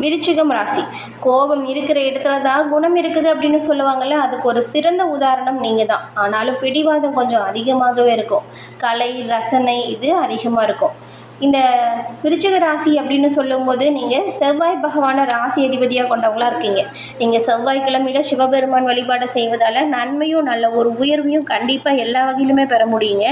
விருச்சிகம் ராசி. கோபம் இருக்கிற இடத்துல தான் குணம் இருக்குது அப்படின்னு சொல்லுவாங்கள்ல, அதுக்கு ஒரு சிறந்த உதாரணம் நீங்கள் தான். ஆனாலும் பிடிவாதம் கொஞ்சம் அதிகமாகவே இருக்கும். கலை ரசனை இது அதிகமாக இருக்கும். இந்த விருச்சிக ராசி அப்படின்னு சொல்லும்போது நீங்கள் செவ்வாய் பகவானை ராசி அதிபதியாக கொண்டவங்களா இருக்கீங்க. நீங்கள் செவ்வாய்க்கிழமையில சிவபெருமான் வழிபாடு செய்வதால் நன்மையும் நல்ல ஒரு உயர்வையும் கண்டிப்பாக எல்லா வகையிலுமே பெற முடியுங்க.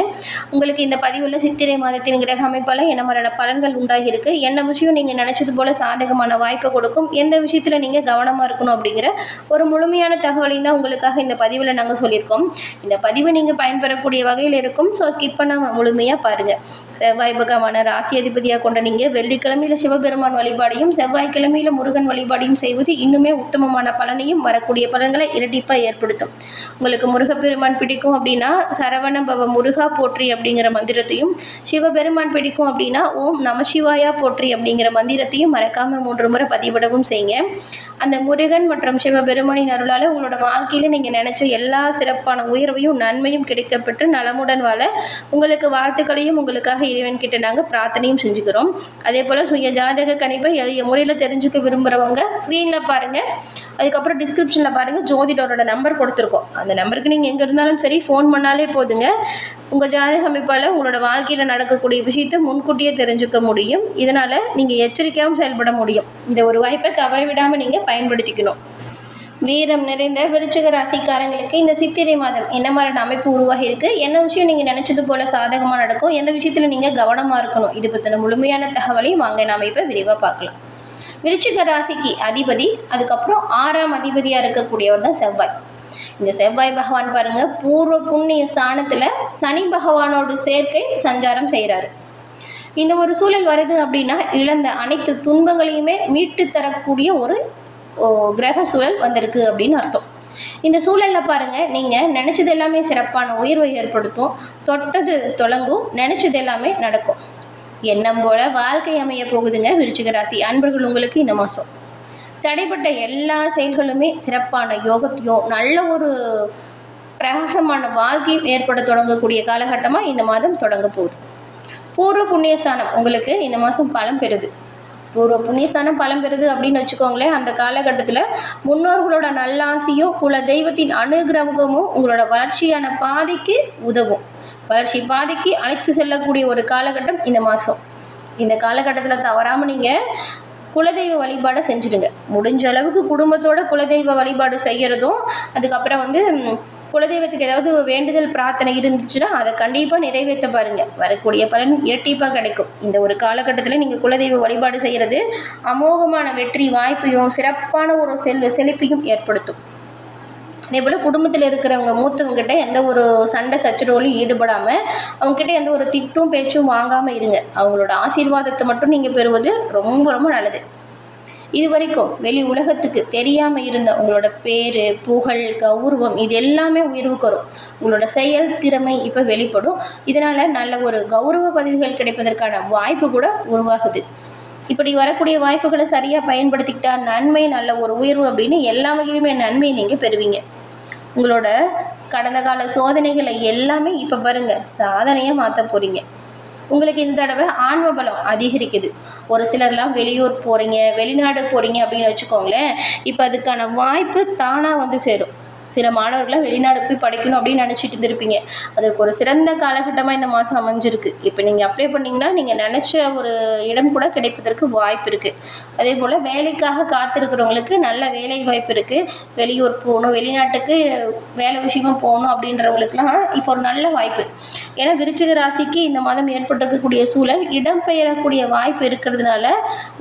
உங்களுக்கு இந்த பதிவில் சித்திரை மாதத்தின் கிரக அமைப்பால் என்ன மாதிரியான பலன்கள் உண்டாகியிருக்கு, என்ன விஷயம் நீங்கள் நினச்சது போல் சாதகமான வாய்ப்பை கொடுக்கும், எந்த விஷயத்தில் நீங்கள் கவனமாக இருக்கணும் அப்படிங்கிற ஒரு முழுமையான தகவலையும் தான் உங்களுக்காக இந்த பதிவில் நாங்கள் சொல்லியிருக்கோம். இந்த பதிவை நீங்கள் பயன்பெறக்கூடிய வகையில் இருக்கும். ஸோ ஸ்கிப் பண்ணாமல் முழுமையாக பாருங்கள். செவ்வாய் பகவான ராசி அதிபதியாக கொண்ட நீங்கள் வெள்ளிக்கிழமையில் சிவபெருமான் வழிபாடையும் செவ்வாய்க்கிழமையில் முருகன் வழிபாடையும் செய்வது இன்னுமே உத்தமமான பலனையும் வரக்கூடிய பலன்களை இரட்டிப்பாக ஏற்படுத்தும். உங்களுக்கு முருகப்பெருமான் பிடிக்கும் அப்படின்னா சரவண பவ முருகா போற்றி அப்படிங்கிற மந்திரத்தையும், சிவபெருமான் பிடிக்கும் அப்படின்னா ஓம் நமசிவாயா போற்றி அப்படிங்கிற மந்திரத்தையும் மறக்காமல் 3 முறை பதிவிடவும் செய்யுங்க. அந்த முருகன் மற்றும் சிவபெருமானின் அருளால் உங்களோட வாழ்க்கையில் நீங்கள் நினச்ச எல்லா சிறப்பான உயர்வையும் நன்மையும் கிடைக்கப்பட்டு நலமுடன் வாழ உங்களுக்கு வாழ்த்துக்களையும் உங்களுக்காக இறைவன் கிட்ட நாங்கள் பிரார்த்தனையும் செஞ்சுக்கிறோம். அதே போல் சுய ஜாதக கணிப்பை எளிய முறையில் தெரிஞ்சுக்க விரும்புகிறவங்க ஸ்க்ரீனில் பாருங்கள், அதுக்கப்புறம் டிஸ்கிரிப்ஷனில் பாருங்கள், ஜோதிடரோட நம்பர் கொடுத்துருக்கோம். அந்த நம்பருக்கு நீங்கள் எங்கே இருந்தாலும் சரி ஃபோன் பண்ணாலே போதுங்க. உங்கள் ஜாதக அமைப்பால் உங்களோட வாழ்க்கையில் நடக்கக்கூடிய விஷயத்தை முன்கூட்டியே தெரிஞ்சுக்க முடியும். இதனால் நீங்கள் எச்சரிக்கையாகவும் செயல்பட முடியும். இந்த ஒரு வாய்ப்பை தவற விடாமல் நீங்கள் பயன்படுத்திக்கணும். வீரம் நிறைந்த விருச்சிக ராசிக்காரங்களுக்கு இந்த சித்திரை மாதம் என்ன மாதிரியான அமைப்பு உருவாகி இருக்கு, என்ன விஷயம் நீங்கள் நினச்சது போல் சாதகமாக நடக்கும், எந்த விஷயத்தில் நீங்கள் கவனமாக இருக்கணும், இது பற்றின முழுமையான தகவலையும் வாங்க நாம் இப்போ விரிவாக பார்க்கலாம். விருச்சிக ராசிக்கு அதிபதி, அதுக்கப்புறம் 6ஆம் அதிபதியாக இருக்கக்கூடியவர் தான் செவ்வாய். இந்த செவ்வாய் பகவான் பாருங்க, பூர்வ புண்ணிய ஸ்தானத்தில் சனி பகவானோடு சேர்க்கை சஞ்சாரம் செய்கிறாரு. இந்த ஒரு சூழல் வருது அப்படின்னா இழந்த அனைத்து துன்பங்களையுமே மீட்டு தரக்கூடிய ஒரு கிரக சூழல் வந்திருக்கு அப்படின்னு அர்த்தம். இந்த சூழலில் பாருங்கள், நீங்கள் நினச்சது எல்லாமே சிறப்பான உயர்வை ஏற்படுத்தும், தொட்டது தொடங்கும், நினச்சது எல்லாமே நடக்கும். எண்ணம் போல வாழ்க்கை அமைய போகுதுங்க விருச்சிக ராசி அன்பர்கள். உங்களுக்கு இந்த மாதம் தடைப்பட்ட எல்லா செயல்களுமே சிறப்பான யோகத்தையும் நல்ல ஒரு பிரகாசமான வாழ்க்கையும் ஏற்பட தொடங்கக்கூடிய காலகட்டமாக இந்த மாதம் தொடங்க போகுது. பூர்வ புண்ணியஸ்தானம் உங்களுக்கு இந்த மாதம் பலம் பெறுது. பூர்வ புண்ணியஸ்தானம் பலம் பெறுது அப்படின்னு வச்சுக்கோங்களேன். அந்த காலகட்டத்தில் முன்னோர்களோட நல்லாசியும் குல தெய்வத்தின் அனுகிரகமும் உங்களோட வளர்ச்சியான பாதைக்கு உதவும். வளர்ச்சி பாதைக்கு அழைத்து செல்லக்கூடிய ஒரு காலகட்டம் இந்த மாதம். இந்த காலகட்டத்தில் தவறாமல் நீங்கள் குலதெய்வ வழிபாடை செஞ்சுடுங்க. முடிஞ்ச அளவுக்கு குடும்பத்தோட குலதெய்வ வழிபாடு செய்கிறதும், அதுக்கப்புறம் குலதெய்வத்துக்கு ஏதாவது வேண்டுதல் பிரார்த்தனை இருந்துச்சுன்னா அதை கண்டிப்பாக நிறைவேற்ற பாருங்கள். வரக்கூடிய பலன் இரட்டிப்பாக கிடைக்கும். இந்த ஒரு காலகட்டத்தில் நீங்கள் குலதெய்வ வழிபாடு செய்கிறது அமோகமான வெற்றி வாய்ப்பையும் சிறப்பான ஒரு செழிப்பையும் ஏற்படுத்தும். அதே போல் குடும்பத்தில் இருக்கிறவங்க மூத்தவங்ககிட்ட எந்த ஒரு சண்டை சச்சரவுலையும் ஈடுபடாமல், அவங்ககிட்ட எந்த ஒரு திட்டும் பேச்சும் வாங்காமல் இருங்க. அவங்களோட ஆசீர்வாதத்தை மட்டும் நீங்கள் பெறுவது ரொம்ப ரொம்ப நல்லது. இது வரைக்கும் வெளி உலகத்துக்கு தெரியாமல் இருந்த உங்களோட பேர் புகழ் கௌரவம் இது எல்லாமே உயர்வுக்கு வரும். உங்களோட செயல் திறமை இப்போ வெளிப்படும். இதனால் நல்ல ஒரு கௌரவ பதவிகள் கிடைப்பதற்கான வாய்ப்பு கூட உருவாகுது. இப்படி வரக்கூடிய வாய்ப்புகளை சரியாக பயன்படுத்திக்கிட்டா நன்மை நல்ல ஒரு உயர்வு அப்படின்னு எல்லா வகையிலுமே நன்மை நீங்கள் பெறுவீங்க. உங்களோட கடந்த கால சோதனைகளை எல்லாமே இப்போ பாருங்கள் சாதனையாக மாற்ற போகிறீங்க. உங்களுக்கு இந்த தடவை ஆன்ம பலம் அதிகரிக்குது. ஒரு சிலர்லாம் வெளியூர் போகிறீங்க, வெளிநாடு போகிறீங்க அப்படின்னு வச்சுக்கோங்களேன். இப்போ அதுக்கான வாய்ப்பு தானாக சேரும். சில மாணவர்கள்லாம் வெளிநாடு போய் படிக்கணும் அப்படின்னு நினச்சிட்டு இருந்திருப்பீங்க. அதற்கு ஒரு சிறந்த காலகட்டமாக இந்த மாதம் அமைஞ்சிருக்கு. இப்போ நீங்கள் அப்ளை பண்ணிங்கன்னா நீங்கள் நினச்ச ஒரு இடம் கூட கிடைப்பதற்கு வாய்ப்பு இருக்குது. அதே போல் வேலைக்காக காத்திருக்கிறவங்களுக்கு நல்ல வேலை வாய்ப்பு இருக்குது. வெளியூர் போகணும், வெளிநாட்டுக்கு வேலை விஷயமாக போகணும் அப்படின்றவங்களுக்குலாம் இப்போ ஒரு நல்ல வாய்ப்பு. ஏன்னா விருச்சிக ராசிக்கு இந்த மாதம் ஏற்பட்டிருக்கக்கூடிய சூழல் இடம்பெயரக்கூடிய வாய்ப்பு இருக்கிறதுனால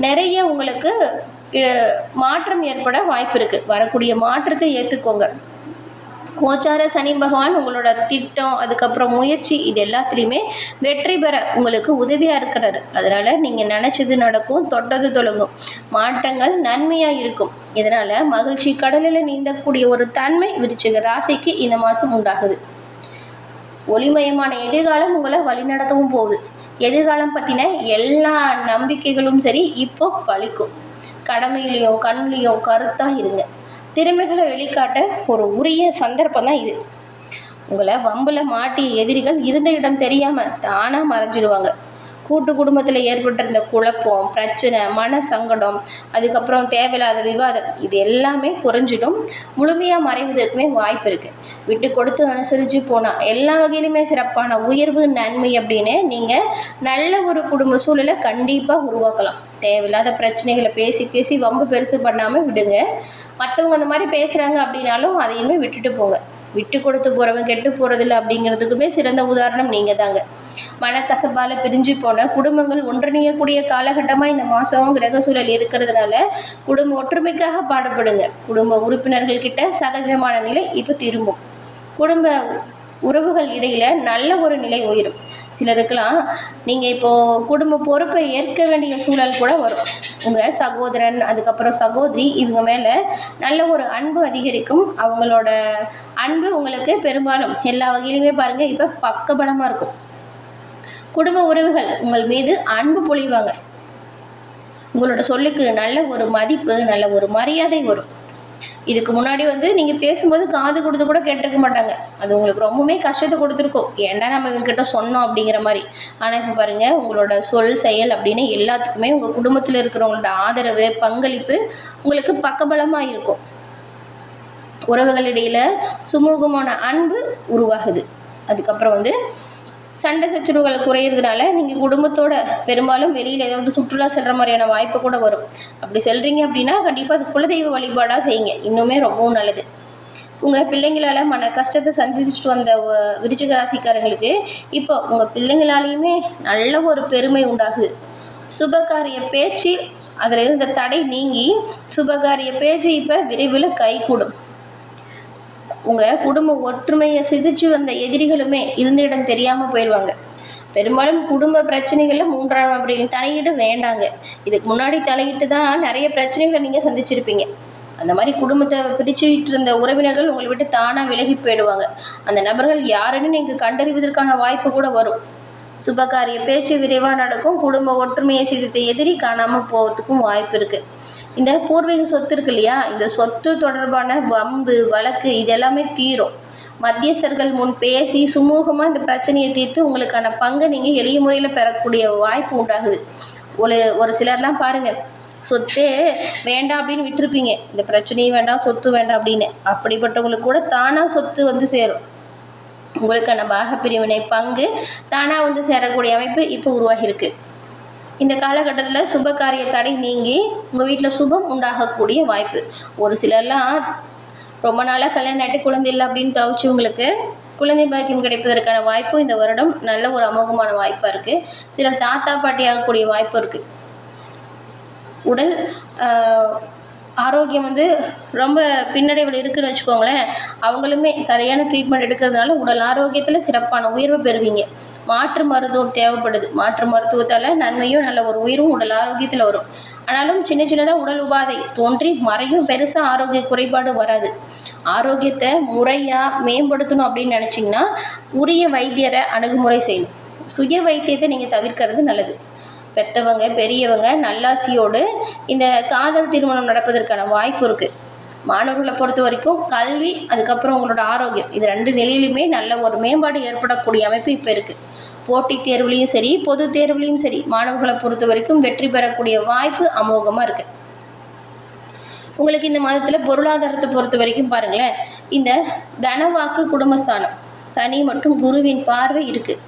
நிறைய உங்களுக்கு மாற்றம் ஏற்பட வாய்ப்பு இருக்குது. வரக்கூடிய மாற்றத்தை ஏற்றுக்கோங்க. கோச்சார சனி பகவான் உங்களோட திட்டம் அதுக்கப்புறம் முயற்சி இது எல்லாத்துலேயுமே வெற்றி பெற உங்களுக்கு உதவியாக இருக்கிறாரு. அதனால் நீங்கள் நினச்சது நடக்கும், தொட்டது தொடங்கும், மாற்றங்கள் நன்மையாக இருக்கும். இதனால் மகிழ்ச்சி கடலில் நீந்தக்கூடிய ஒரு தன்மை விருச்சிக ராசிக்கு இந்த மாதம் உண்டாகுது. ஒளிமயமான எதிர்காலம் உங்களை வழிநடத்தவும் போகுது. எதிர்காலம் பற்றின எல்லா நம்பிக்கைகளும் சரி இப்போ பழிக்கும். கடமையிலையும் கண்ணிலையும் கருத்தாக இருங்க. திறமைகளை வெளிக்காட்ட ஒரு உரிய சந்தர்ப்பம் தான் இது. உங்களை வம்பில் மாட்டிய எதிரிகள் இருந்த இடம் தெரியாமல் தானாக மறைஞ்சிடுவாங்க. கூட்டு குடும்பத்தில் ஏற்பட்டிருந்த குழப்பம், பிரச்சனை, மன சங்கடம், அதுக்கப்புறம் தேவையில்லாத விவாதம் இது எல்லாமே குறைஞ்சிடும். முழுமையாக மறைவதற்குமே வாய்ப்பு இருக்குது. விட்டு கொடுத்து அனுசரித்து போனால் எல்லா வகையிலுமே சிறப்பான உயர்வு, நன்மை அப்படின்னு நீங்கள் நல்ல ஒரு குடும்ப சூழலை கண்டிப்பாக உருவாக்கலாம். தேவையில்லாத பிரச்சனைகளை பேசி பேசி வம்பு பெருசு பண்ணாமல் விடுங்க. மற்றவங்க அந்த மாதிரி பேசுகிறாங்க அப்படின்னாலும் அதையுமே விட்டுட்டு போங்க. விட்டு கொடுத்து போகிறவங்க கெட்டு போகிறதில்ல அப்படிங்கிறதுக்குமே சிறந்த உதாரணம் நீங்கள் தாங்க. மனக்கசப்பால் பிரிஞ்சு போன குடும்பங்கள் ஒன்றிணையக்கூடிய காலகட்டமாக இந்த மாதம் கிரக சூழல் இருக்கிறதுனால குடும்ப ஒற்றுமைக்காக பாடுபடுங்க. குடும்ப உறுப்பினர்கள் கிட்ட சகஜமான நிலை இப்போ திரும்பும். குடும்ப உறவுகள் இடையில நல்ல ஒரு நிலை உயரும். சிலருக்கெல்லாம் நீங்கள் இப்போது குடும்ப பொறுப்பை ஏற்க வேண்டிய சூழல் கூட வரும். உங்கள் சகோதரன், அதுக்கப்புறம் சகோதரி, இவங்க மேலே நல்ல ஒரு அன்பு அதிகரிக்கும். அவங்களோட அன்பு உங்களுக்கு பெரும்பாலும் எல்லா வகையிலுமே பாருங்கள் இப்போ பக்கபலமாக இருக்கும். குடும்ப உறவுகள் உங்கள் மீது அன்பு பொழிவாங்க. உங்களோட சொல்லுக்கு நல்ல ஒரு மதிப்பு, நல்ல ஒரு மரியாதை வரும். இதுக்கு முன்னாடி நீங்கள் பேசும்போது காது கொடுத்து கூட கேட்டிருக்க மாட்டாங்க. அது உங்களுக்கு ரொம்பவுமே கஷ்டத்தை கொடுத்துருக்கோம். ஏன்டா நம்ம இவங்ககிட்ட சொன்னோம் அப்படிங்கிற மாதிரி. ஆனால் இப்போ பாருங்கள், உங்களோட சொல், செயல் அப்படின்னு எல்லாத்துக்குமே உங்கள் குடும்பத்தில் இருக்கிறவங்களோட ஆதரவு, பங்களிப்பு உங்களுக்கு பக்கபலமாக இருக்கும். உறவுகளிடையில் சுமூகமான அன்பு உருவாகுது. அதுக்கப்புறம் சண்டை சச்சரவுகள் குறையிறதுனால நீங்கள் குடும்பத்தோட பெரும்பாலும் வெளியில் ஏதாவது சுற்றுலா செல்கிற மாதிரியான வாய்ப்பு கூட வரும். அப்படி செல்கிறீங்க அப்படின்னா கண்டிப்பாக அது குலதெய்வ வழிபாடாக செய்யுங்க. இன்னுமே ரொம்பவும் நல்லது. உங்கள் பிள்ளைங்களால் மன கஷ்டத்தை சந்திச்சுட்டு வந்த விருச்சிக ராசிக்காரங்களுக்கு இப்போ உங்கள் பிள்ளைங்களாலேயுமே நல்ல ஒரு பெருமை உண்டாகுது. சுபகாரிய பேச்சு அதில் இருந்த தடை நீங்கி சுபகாரிய பேச்சு இப்போ விரைவில் கைகூடும். உங்கள் குடும்ப ஒற்றுமையை சிதைச்சு வந்த எதிரிகளுமே இருந்த இடம் தெரியாமல் போயிடுவாங்க. பெரும்பாலும் குடும்ப பிரச்சனைகளில் மூன்றாம் நபரின் தலையீடு வேண்டாங்க. இதுக்கு முன்னாடி தலையிட்டு தான் நிறைய பிரச்சனைகளை நீங்கள் சந்திச்சிருப்பீங்க. அந்த மாதிரி குடும்பத்தை பிரிச்சுட்டு இருந்த உறவினர்கள் உங்களை விட்டு தானாக விலகி போயிடுவாங்க. அந்த நபர்கள் யாருன்னு நீங்கள் கண்டறிவதற்கான வாய்ப்பு கூட வரும். சுபகாரிய பேச்சு விரைவாக நடக்கும். குடும்ப ஒற்றுமையை சிதைத்த எதிரி காணாமல் போகிறதுக்கும் வாய்ப்பு இருக்குது. இந்த பூர்வீக சொத்து இருக்கு இல்லையா, இந்த சொத்து தொடர்பான வம்பு, வழக்கு இதெல்லாமே தீரும். மத்தியஸ்தர்கள் முன் பேசி சுமூகமாக இந்த பிரச்சனையை தீர்த்து உங்களுக்கான பங்கை நீங்கள் எளிய முறையில் பெறக்கூடிய வாய்ப்பு உண்டாகுது. ஒரு சிலர்லாம் பாருங்கள், சொத்தே வேண்டாம் அப்படின்னு விட்டுருப்பீங்க. இந்த பிரச்சனையும் வேண்டாம், சொத்து வேண்டாம் அப்படின்னு. அப்படிப்பட்டவங்களுக்கு கூட தானாக சொத்து சேரும். உங்களுக்கான பாகப்பிரிவினை பங்கு தானாக சேரக்கூடிய அமைப்பு இப்போ உருவாகியிருக்கு. இந்த காலகட்டத்தில் சுப காரிய தடை நீங்கி உங்கள் வீட்டில் சுபம் உண்டாகக்கூடிய வாய்ப்பு. ஒரு சிலர்லாம் ரொம்ப நாளாக கல்யாணம் ஆகிட்டு குழந்தை இல்லை அப்படின்னு தவிச்சவங்களுக்கு குழந்தை பாக்கியம் கிடைப்பதற்கான வாய்ப்பு இந்த வருடம் நல்ல ஒரு அமோகமான வாய்ப்பாக இருக்குது. சிலர் தாத்தா பாட்டி ஆகக்கூடிய வாய்ப்பு இருக்குது. உடல் ஆரோக்கியம் ரொம்ப பின்னடைவில் இருக்குதுன்னு வச்சுக்கோங்களேன். அவங்களுமே சரியான ட்ரீட்மெண்ட் எடுக்கிறதுனால உடல் ஆரோக்கியத்தில் சிறப்பான உயர்வு பெறுவீங்க. மாற்று மருத்துவம் தேவைப்படுது. மாற்று மருத்துவத்தால் நன்மையும் நல்ல ஒரு உயிரும் உடல் ஆரோக்கியத்தில் வரும். ஆனாலும் சின்ன சின்னதாக உடல் உபாதை தோன்றி மறையும். பெருசாக ஆரோக்கிய குறைபாடு வராது. ஆரோக்கியத்தை முறையாக மேம்படுத்தணும் அப்படின்னு நினச்சிங்கன்னா உரிய வைத்தியரை அணுகுமுறை செய்யணும். சுய வைத்தியத்தை நீங்கள் தவிர்க்கிறது நல்லது. பெற்றவங்க, பெரியவங்க நல்லாசியோடு இந்த காதல் திருமணம் நடப்பதற்கான வாய்ப்பு இருக்குது. மாணவர்களை பொறுத்த வரைக்கும் கல்வி, அதுக்கப்புறம் உங்களோட ஆரோக்கியம், இது ரெண்டு நிலையிலுமே நல்ல ஒரு மேம்பாடு ஏற்படக்கூடிய அமைப்பு இப்போ இருக்குது. போட்டித் தேர்வுலையும் சரி, பொது தேர்வுலையும் சரி, மாணவர்களை பொறுத்த வரைக்கும் வெற்றி பெறக்கூடிய வாய்ப்பு அமோகமாக இருக்குது. உங்களுக்கு இந்த மாதத்தில் பொருளாதாரத்தை பொறுத்த வரைக்கும் பாருங்களேன், இந்த தனவாக்கு குடும்பஸ்தானம் சனி மற்றும் குருவின் பார்வை இருக்குது.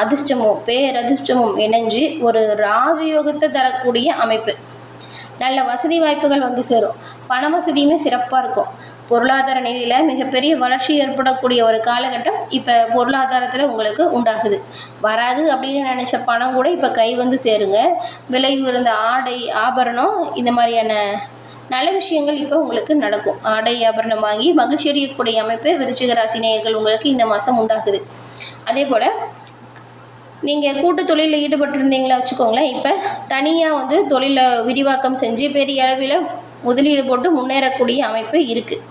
அதிர்ஷ்டமும் பேரதிர்ஷ்டமும் இணைஞ்சு ஒரு ராஜயோகத்தை தரக்கூடிய அமைப்பு. நல்ல வசதி வாய்ப்புகள் சேரும். பண வசதியுமே சிறப்பாக இருக்கும். பொருளாதார நிலையில் மிகப்பெரிய வளர்ச்சி ஏற்படக்கூடிய ஒரு காலகட்டம் இப்போ பொருளாதாரத்தில் உங்களுக்கு உண்டாகுது. வராது அப்படின்னு நினச்ச பணம் கூட இப்போ கை சேருங்க. விலை உயர்ந்த ஆடை, ஆபரணம், இந்த மாதிரியான நல்ல விஷயங்கள் இப்போ உங்களுக்கு நடக்கும். ஆடை ஆபரணம் வாங்கி மகிழ்ச்சி அடையக்கூடிய அமைப்பு விருச்சிக ராசி நேயர்கள் உங்களுக்கு இந்த மாதம் உண்டாகுது. அதே போல் நீங்கள் கூட்டு தொழிலில் ஈடுபட்டிருந்தீங்களா வச்சுக்கோங்களேன். இப்போ தனியாக தொழிலை விரிவாக்கம் செஞ்சு பெரிய அளவில் முதலீடு போட்டு முன்னேறக்கூடிய அமைப்பு இருக்குது.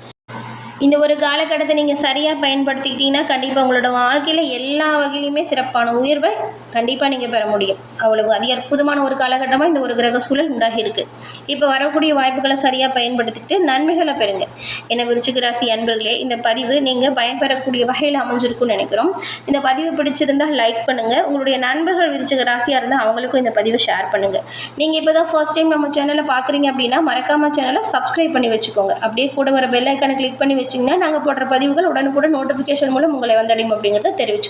இந்த ஒரு காலகட்டத்தை நீங்கள் சரியாக பயன்படுத்திக்கிட்டீங்கன்னா கண்டிப்பாக உங்களோட வாழ்க்கையில் எல்லா வகையிலுமே சிறப்பான உயர்வை கண்டிப்பாக நீங்கள் பெற முடியும். அவ்வளவு அற்புதமான ஒரு காலகட்டமாக இந்த ஒரு கிரக சூழல் உண்டாகி இருக்குது. இப்போ வரக்கூடிய வாய்ப்புகளை சரியாக பயன்படுத்திக்கிட்டு நன்மைகளை பெறுங்க. என விருச்சிக ராசி அன்பர்களே, இந்த பதிவு நீங்கள் பயன்பெறக்கூடிய வகையில் அமைஞ்சிருக்கும்னு நினைக்கிறோம். இந்த பதிவு பிடிச்சிருந்தால் லைக் பண்ணுங்கள். உங்களுடைய நண்பர்கள் விருச்சிக ராசியாக இருந்தால் அவங்களுக்கும் இந்த பதிவை ஷேர் பண்ணுங்கள். நீங்கள் இப்போ தான் ஃபர்ஸ்ட் டைம் நம்ம சேனலை பார்க்குறீங்க அப்படின்னா மறக்காமல் சேனலை சப்ஸ்கிரைப் பண்ணி வச்சுக்கோங்க. அப்படியே கூட வர பெல் ஐக்கானை கிளிக் பண்ணி வச்சிங்கன்னா நாங்கள் போடுற பதிவுகள் உடனுக்குடன் நோட்டிஃபிகேஷன் மூலம் உங்களை வந்தடையும் அப்படிங்கிறத தெரிவிச்சு